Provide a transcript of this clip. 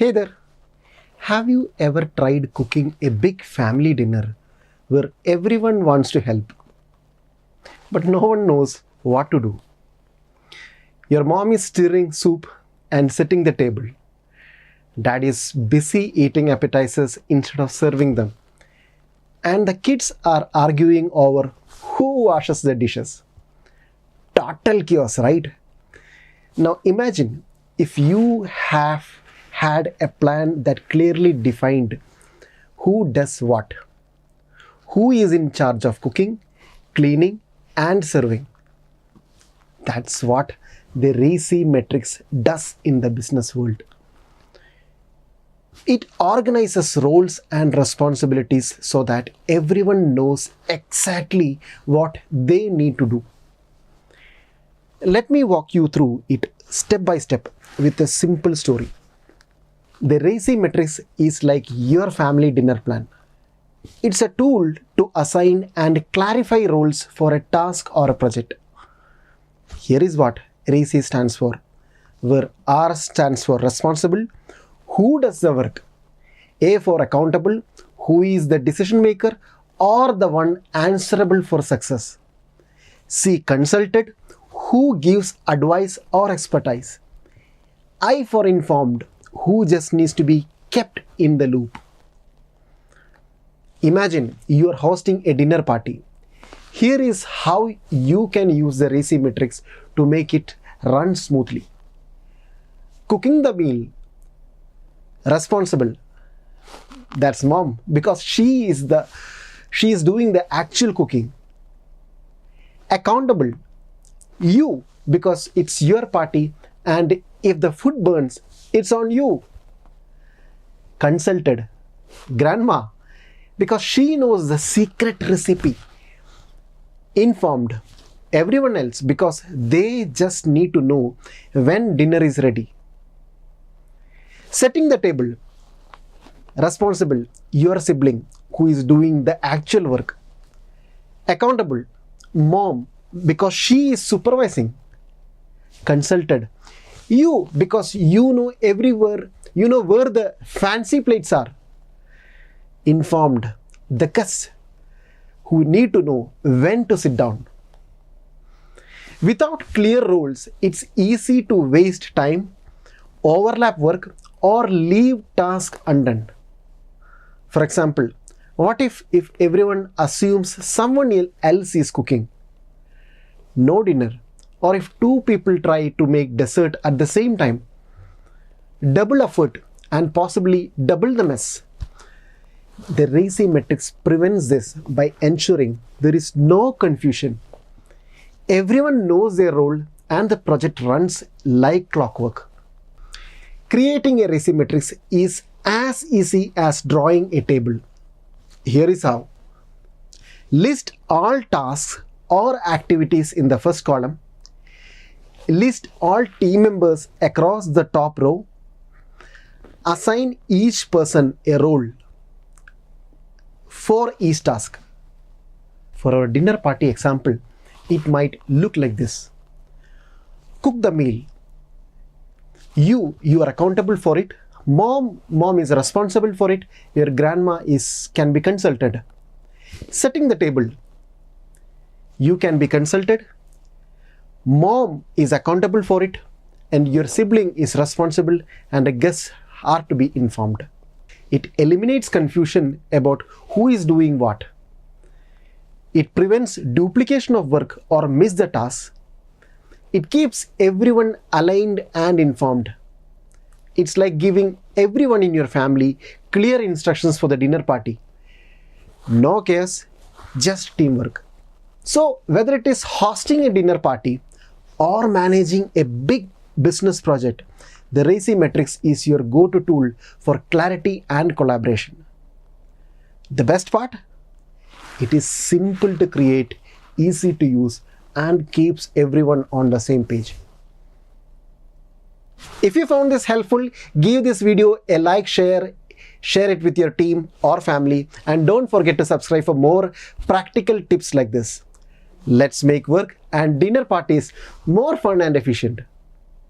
Hey there, have you ever tried cooking a big family dinner where everyone wants to help, but no one knows what to do? Your mom is stirring soup and setting the table. Dad is busy eating appetizers instead of serving them. And the kids are arguing over who washes the dishes. Total chaos, right? Now imagine if you have had a plan that clearly defined who does what, who is in charge of cooking, cleaning, and serving. That's what the RACI Matrix does in the business world. It organizes roles and responsibilities so that everyone knows exactly what they need to do. Let me walk you through it step by step with a simple story. The RACI Matrix is like your family dinner plan. It's a tool to assign and clarify roles for a task or a project. Here is what RACI stands for, where R stands for responsible, who does the work, A for accountable, who is the decision maker or the one answerable for success, C consulted, who gives advice or expertise, I for informed, who just needs to be kept in the loop. Imagine you are hosting a dinner party. Here is how you can use the RACI Matrix to make it run smoothly. Cooking the meal. Responsible. That's mom, because she is doing the actual cooking. Accountable. You, because it's your party and if the food burns, it's on you. Consulted. Grandma, because she knows the secret recipe. Informed. Everyone else, because they just need to know when dinner is ready. Setting the table. Responsible. Your sibling, who is doing the actual work. Accountable. Mom, because she is supervising. Consulted. You, because you know where the fancy plates are. Informed. The guests, who need to know when to sit down. Without clear roles, it's easy to waste time, overlap work, or leave tasks undone. For example, what if everyone assumes someone else is cooking? No dinner. Or if two people try to make dessert at the same time. Double effort and possibly double the mess. The RACI Matrix prevents this by ensuring there is no confusion. Everyone knows their role and the project runs like clockwork. Creating a RACI Matrix is as easy as drawing a table. Here is how. List all tasks or activities in the first column. List all team members across the top row. Assign each person a role for each task. For our dinner party example, it might look like this. Cook the meal. You are accountable for it. Mom is responsible for it. Your grandma can be consulted. Setting the table. You can be consulted. Mom is accountable for it, and your sibling is responsible, and the guests are to be informed. It eliminates confusion about who is doing what. It prevents duplication of work or miss the tasks. It keeps everyone aligned and informed. It's like giving everyone in your family clear instructions for the dinner party. No chaos, just teamwork. So whether it is hosting a dinner party or managing a big business project, the RACI Matrix is your go-to tool for clarity and collaboration. The best part? It is simple to create, easy to use, and keeps everyone on the same page. If you found this helpful, give this video a like, share it with your team or family, and don't forget to subscribe for more practical tips like this. Let's make work and dinner parties more fun and efficient.